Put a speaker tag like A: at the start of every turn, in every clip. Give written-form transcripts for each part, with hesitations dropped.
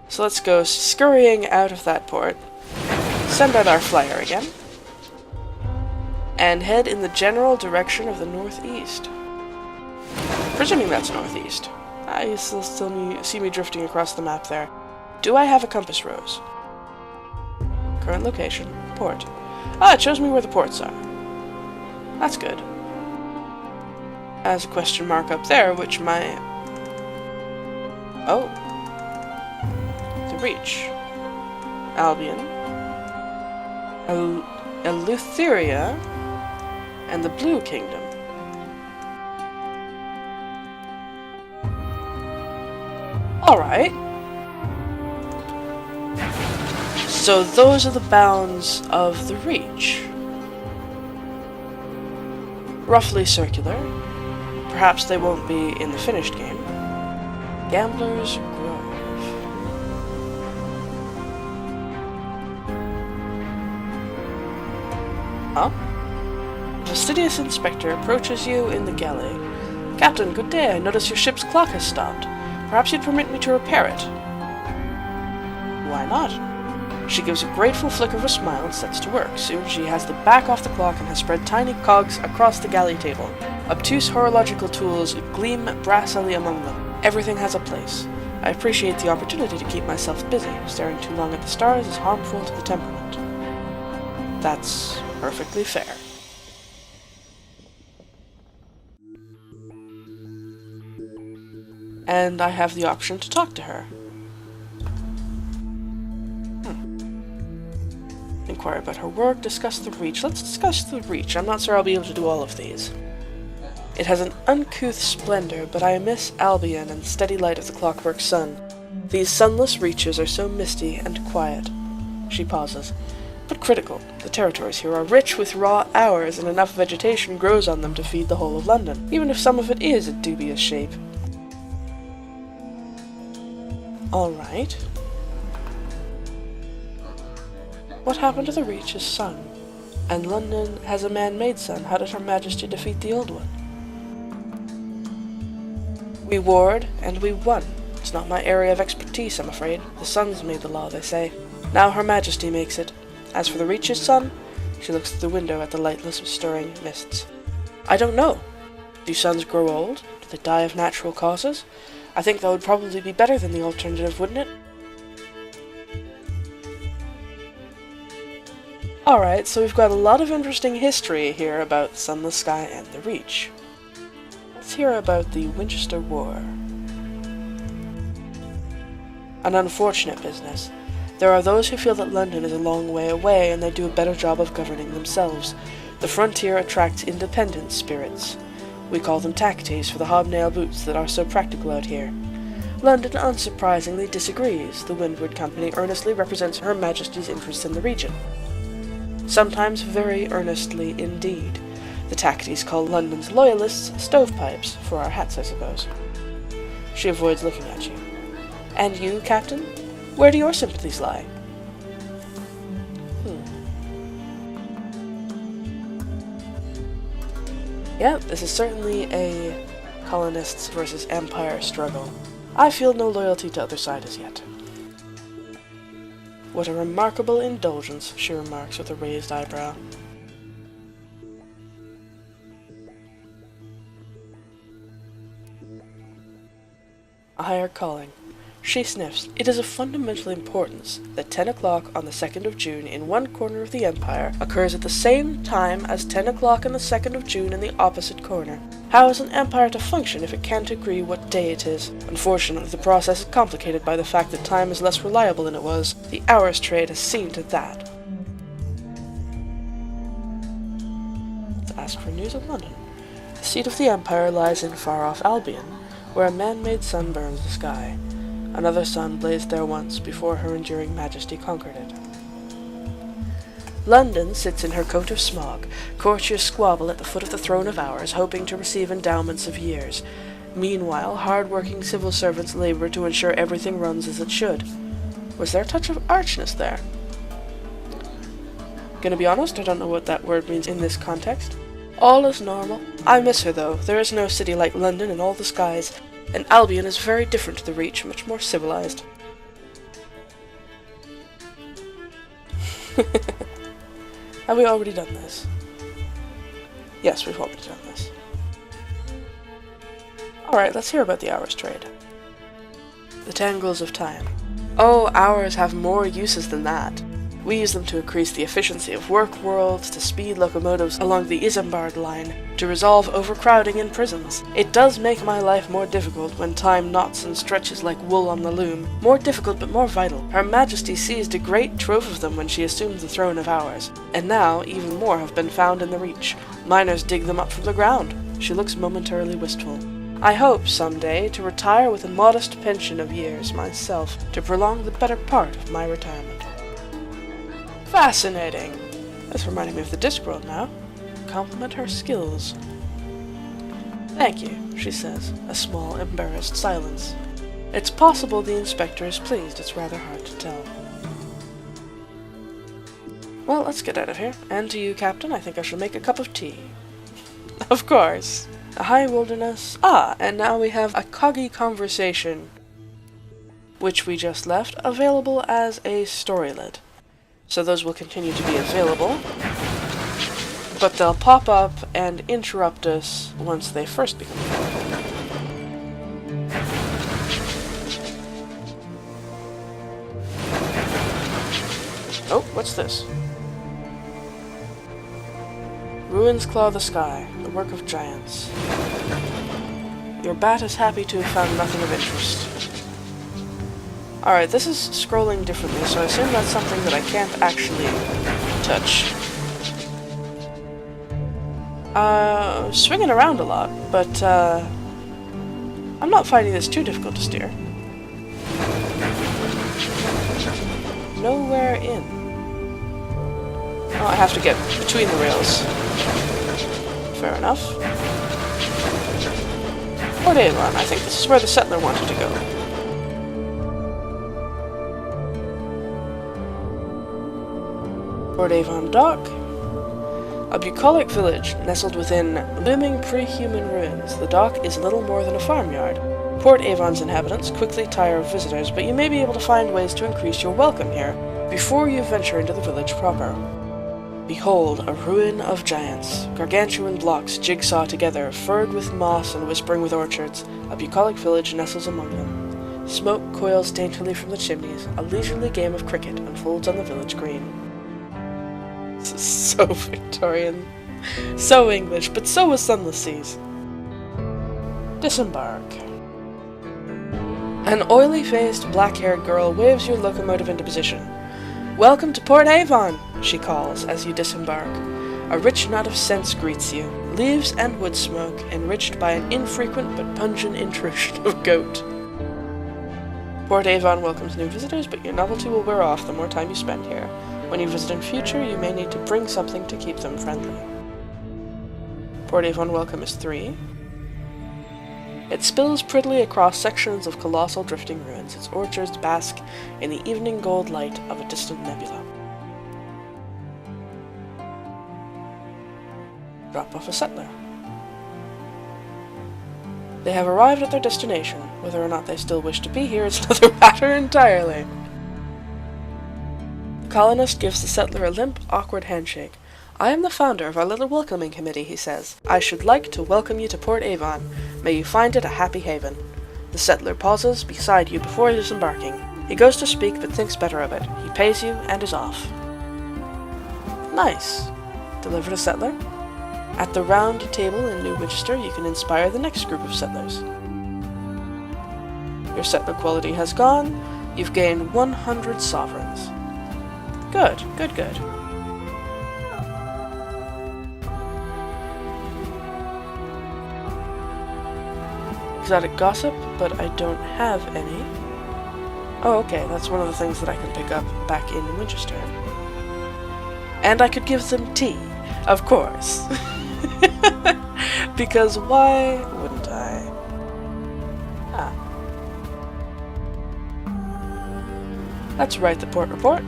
A: So let's go scurrying out of that port, send out our flyer again, and head in the general direction of the northeast. Presuming that's northeast. I still see me drifting across the map there. Do I have a compass rose? Current location, port. Ah, it shows me where the ports are. That's good. As a question mark up there, which my... Oh. The Reach. Albion. Eleutheria. And the Blue Kingdom. Alright. So those are the bounds of the Reach. Roughly circular. Perhaps they won't be in the finished game. Gambler's Grove. Huh? Fastidious Inspector approaches you in the galley. Captain, good day. I notice your ship's clock has stopped. Perhaps you'd permit me to repair it. Why not? She gives a grateful flick of a smile and sets to work. Soon she has the back off the clock and has spread tiny cogs across the galley table. Obtuse horological tools gleam brassily among them. Everything has a place. I appreciate the opportunity to keep myself busy. Staring too long at the stars is harmful to the temperament. That's perfectly fair. And I have the option to talk to her. Inquire about her work, discuss the Reach. Let's discuss the Reach. I'm not sure I'll be able to do all of these. It has an uncouth splendor, but I miss Albion and the steady light of the clockwork sun. These sunless reaches are so misty and quiet. She pauses. But critical. The territories here are rich with raw hours, and enough vegetation grows on them to feed the whole of London, even if some of it is a dubious shape. Alright. What happened to the Reach's sun? And London has a man-made sun. How did Her Majesty defeat the old one? We warred, and we won. It's not my area of expertise, I'm afraid. The suns made the law, they say. Now Her Majesty makes it. As for the Reach's sun, she looks through the window at the lightless, stirring mists. I don't know. Do suns grow old? Do they die of natural causes? I think that would probably be better than the alternative, wouldn't it? Alright, so we've got a lot of interesting history here about Sunless Sky and the Reach. Let's hear about the Winchester War. An unfortunate business. There are those who feel that London is a long way away and they do a better job of governing themselves. The frontier attracts independent spirits. We call them tackities for the hobnail boots that are so practical out here. London unsurprisingly disagrees. The Windward Company earnestly represents Her Majesty's interests in the region. Sometimes very earnestly indeed. The tackities call London's loyalists stovepipes, for our hats, I suppose. She avoids looking at you. And you, Captain? Where do your sympathies lie? Yeah, this is certainly a colonists versus empire struggle. I feel no loyalty to either side as yet. What a remarkable indulgence, she remarks with a raised eyebrow. A higher calling. She sniffs. It is of fundamental importance that 10 o'clock on the 2nd of June in one corner of the Empire occurs at the same time as 10 o'clock on the 2nd of June in the opposite corner. How is an empire to function if it can't agree what day it is? Unfortunately, the process is complicated by the fact that time is less reliable than it was. The hours trade has seen to that. Let's ask for news of London. The seat of the Empire lies in far-off Albion, where a man-made sun burns the sky. Another sun blazed there once before Her Enduring Majesty conquered it. London sits in her coat of smog. Courtiers squabble at the foot of the throne of hours, hoping to receive endowments of years. Meanwhile, hard-working civil servants labor to ensure everything runs as it should. Was there a touch of archness there? Gonna be honest, I don't know what that word means in this context. All is normal. I miss her, though. There is no city like London in all the skies. And Albion is very different to the Reach, much more civilized. Have we already done this? Yes, we've already done this. Alright, let's hear about the hours trade. The tangles of time. Oh, hours have more uses than that. We use them to increase the efficiency of work worlds, to speed locomotives along the Isambard line, to resolve overcrowding in prisons. It does make my life more difficult when time knots and stretches like wool on the loom. More difficult but more vital. Her Majesty seized a great trove of them when she assumed the throne of hours, and now even more have been found in the Reach. Miners dig them up from the ground. She looks momentarily wistful. I hope, someday, to retire with a modest pension of years myself, to prolong the better part of my retirement. Fascinating! That's reminding me of the Discworld now. Compliment her skills. Thank you, she says, a small, embarrassed silence. It's possible the inspector is pleased, it's rather hard to tell. Well, let's get out of here. And to you, Captain, I think I shall make a cup of tea. Of course. A high wilderness. Ah, and now we have a coggy conversation, which we just left, available as a storylet. So those will continue to be available, but they'll pop up and interrupt us once they first become available. Oh, what's this? Ruins claw the sky, the work of giants. Your bat is happy to have found nothing of interest. Alright, this is scrolling differently, so I assume that's something that I can't actually touch. Swinging around a lot, but I'm not finding this too difficult to steer. Nowhere in. Oh, I have to get between the rails. Fair enough. Port Avon, I think this is where the settler wanted to go. Port Avon Dock. A bucolic village nestled within looming pre-human ruins. The dock is little more than a farmyard. Port Avon's inhabitants quickly tire of visitors, but you may be able to find ways to increase your welcome here before you venture into the village proper. Behold, a ruin of giants. Gargantuan blocks jigsaw together, furred with moss and whispering with orchards. A bucolic village nestles among them. Smoke coils daintily from the chimneys. A leisurely game of cricket unfolds on the village green. This is so Victorian. So English, but so was Sunless Skies. Disembark. An oily-faced, black-haired girl waves your locomotive into position. Welcome to Port Avon, she calls as you disembark. A rich knot of scents greets you. Leaves and wood smoke, enriched by an infrequent but pungent intrusion of goat. Port Avon welcomes new visitors, but your novelty will wear off the more time you spend here. When you visit in future, you may need to bring something to keep them friendly. Port Avon welcome is 3. It spills prettily across sections of colossal drifting ruins. Its orchards bask in the evening gold light of a distant nebula. Drop off a settler. They have arrived at their destination. Whether or not they still wish to be here is another matter entirely. The colonist gives the settler a limp, awkward handshake. I am the founder of our little welcoming committee, he says. I should like to welcome you to Port Avon. May you find it a happy haven. The settler pauses beside you before disembarking. He goes to speak but thinks better of it. He pays you and is off. Nice. Delivered a settler? At the round table in New Winchester, you can inspire the next group of settlers. Your settler quality has gone. You've gained 100 sovereigns. Good, good, good. Exotic gossip, but I don't have any. Oh, okay, that's one of the things that I can pick up back in Winchester. And I could give them tea, of course. Because why wouldn't I? Ah. Let's write the port report.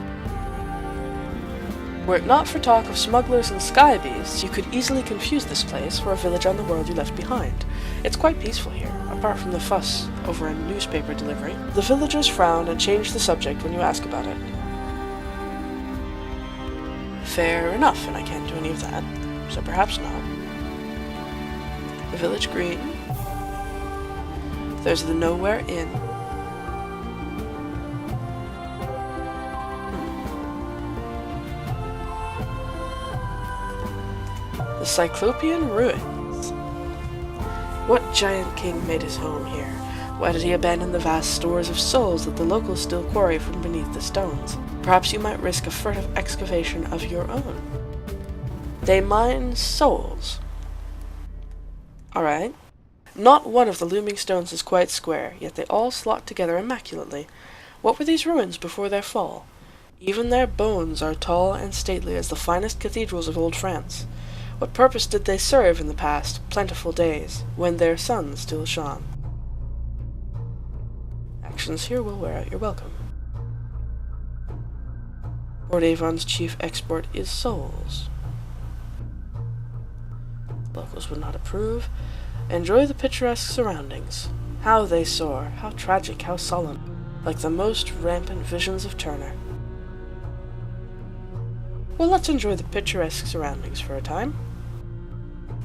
A: Were it not for talk of smugglers and sky beasts, you could easily confuse this place for a village on the world you left behind. It's quite peaceful here, apart from the fuss over a newspaper delivery. The villagers frown and change the subject when you ask about it. Fair enough, and I can't do any of that, so perhaps not. The village green. There's the Nowhere Inn. The Cyclopean Ruins. What giant king made his home here? Why did he abandon the vast stores of souls that the locals still quarry from beneath the stones? Perhaps you might risk a furtive excavation of your own. They mine souls. Alright. Not one of the looming stones is quite square, yet they all slot together immaculately. What were these ruins before their fall? Even their bones are tall and stately as the finest cathedrals of old France. What purpose did they serve in the past, plentiful days, when their sun still shone? Actions here will wear out your welcome. Port Avon's chief export is souls. Locals would not approve. Enjoy the picturesque surroundings. How they soar, how tragic, how solemn, like the most rampant visions of Turner. Well, let's enjoy the picturesque surroundings for a time.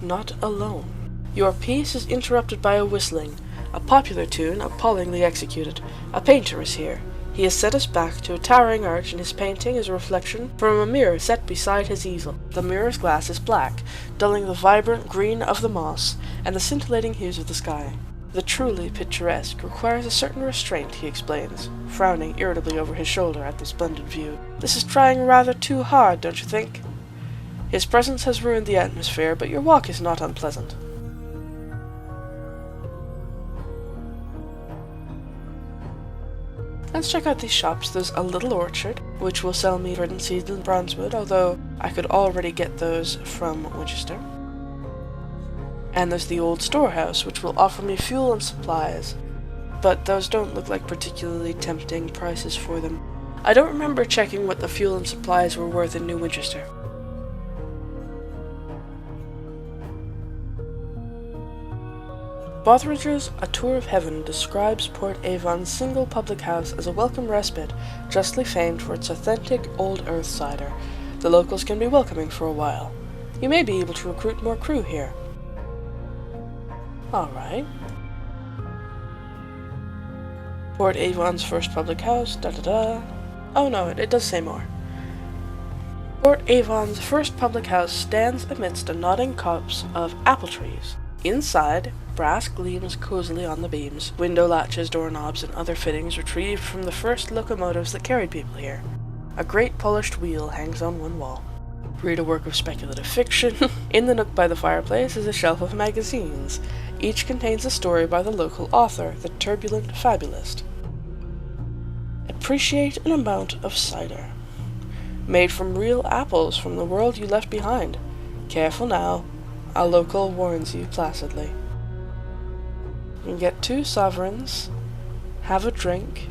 A: Not alone. Your piece is interrupted by a whistling, a popular tune appallingly executed. A painter is here. He has set us back to a towering arch, and his painting is a reflection from a mirror set beside his easel. The mirror's glass is black, dulling the vibrant green of the moss and the scintillating hues of the sky. The truly picturesque requires a certain restraint, he explains, frowning irritably over his shoulder at the splendid view. This is trying rather too hard, don't you think? His presence has ruined the atmosphere, but your walk is not unpleasant. Let's check out these shops. There's a little orchard, which will sell me verdant seeds and bronzewood, although I could already get those from Winchester. And there's the old storehouse, which will offer me fuel and supplies, but those don't look like particularly tempting prices for them. I don't remember checking what the fuel and supplies were worth in New Winchester. Botheridge's A Tour of Heaven describes Port Avon's single public house as a welcome respite, justly famed for its authentic old earth cider. The locals can be welcoming for a while. You may be able to recruit more crew here. Alright. Port Avon's first public house, da-da-da. Oh no, it does say more. Port Avon's first public house stands amidst a nodding copse of apple trees. Inside, brass gleams cozily on the beams, window latches, doorknobs, and other fittings retrieved from the first locomotives that carried people here. A great polished wheel hangs on one wall. Read a work of speculative fiction. In the nook by the fireplace is a shelf of magazines. Each contains a story by the local author, the turbulent fabulist. Appreciate an amount of cider. Made from real apples from the world you left behind. Careful now. A local warns you placidly. You can get 2 sovereigns, have a drink,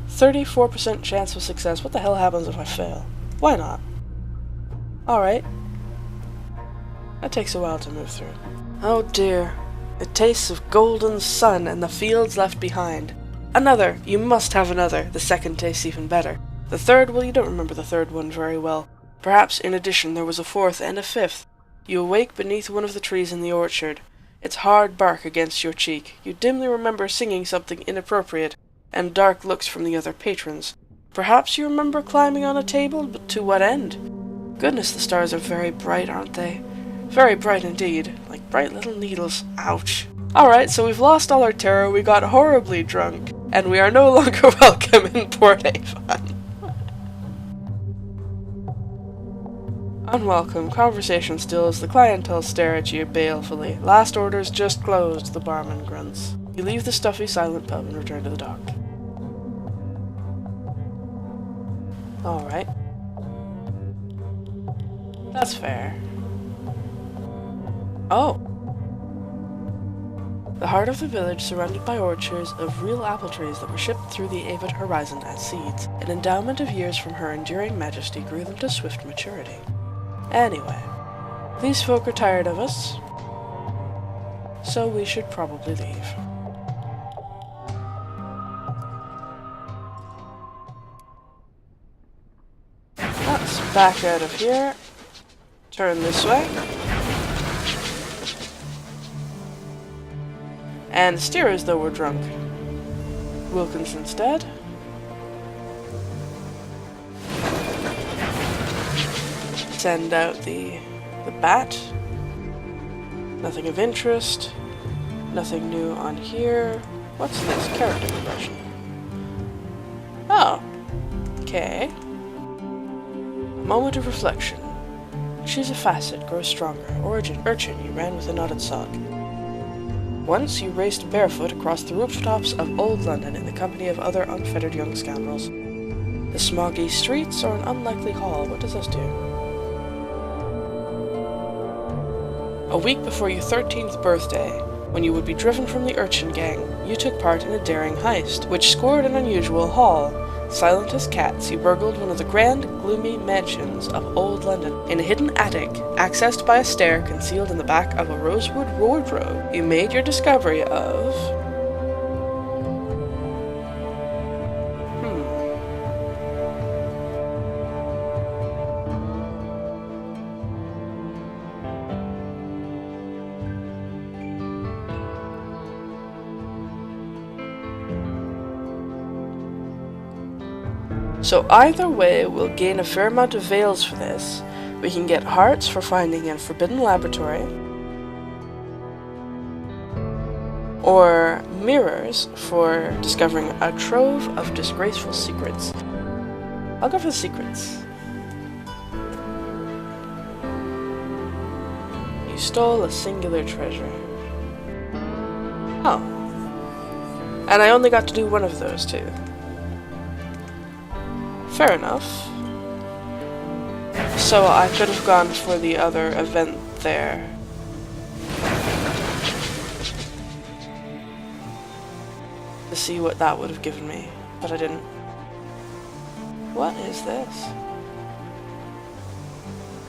A: 34% chance of success. What the hell happens if I fail? Why not? Alright. That takes a while to move through. Oh dear. It tastes of golden sun and the fields left behind. Another! You must have another. The second tastes even better. The third, well, you don't remember the third one very well. Perhaps, in addition, there was a fourth and a fifth. You awake beneath one of the trees in the orchard. Its hard bark against your cheek. You dimly remember singing something inappropriate, and dark looks from the other patrons. Perhaps you remember climbing on a table, but to what end? Goodness, the stars are very bright, aren't they? Very bright indeed, like bright little needles. Ouch. Alright, so we've lost all our terror, we got horribly drunk, and we are no longer welcome in Port Avon. Unwelcome. Conversation still as the clientele stare at you balefully. Last orders just closed, the barman grunts. You leave the stuffy, silent pub and return to the dock. Alright. That's fair. Oh! The heart of the village, surrounded by orchards of real apple trees that were shipped through the avid horizon as seeds. An endowment of years from her enduring majesty grew them to swift maturity. Anyway, these folk are tired of us, so we should probably leave. That's back out of here. Turn this way. And steer as though we're drunk. Wilkinson's dead. Send out the bat. Nothing of interest. Nothing new on here. What's this? Character progression. Oh. Okay. Moment of reflection. Choose a facet, grow stronger. Origin, urchin, you ran with a knotted sock. Once you raced barefoot across the rooftops of old London in the company of other unfettered young scoundrels. The smoggy streets or an unlikely hall. What does this do? A week before your 13th birthday, when you would be driven from the urchin gang, you took part in a daring heist, which scored an unusual haul. Silent as cats, you burgled one of the grand, gloomy mansions of old London. In a hidden attic, accessed by a stair concealed in the back of a rosewood wardrobe, you made your discovery of... So either way, we'll gain a fair amount of veils for this. We can get hearts for finding a forbidden laboratory, or mirrors for discovering a trove of disgraceful secrets. I'll go for the secrets. You stole a singular treasure. Oh. And I only got to do one of those two. Fair enough. So I could have gone for the other event there. To see what that would have given me, but I didn't. What is this?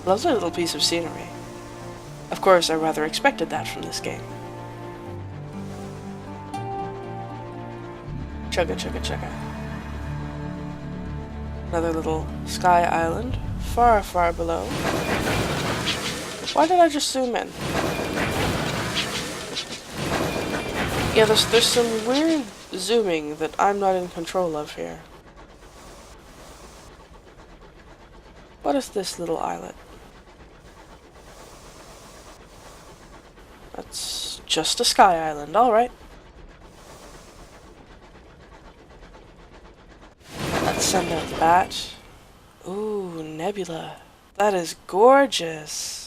A: Lovely little piece of scenery. Of course, I rather expected that from this game. Chugga chugga chugga. Another little sky island, far, far below. Why did I just zoom in? Yeah, there's some weird zooming that I'm not in control of here. What is this little islet? That's just a sky island, alright. Let's send out the bat. Ooh, nebula. That is gorgeous.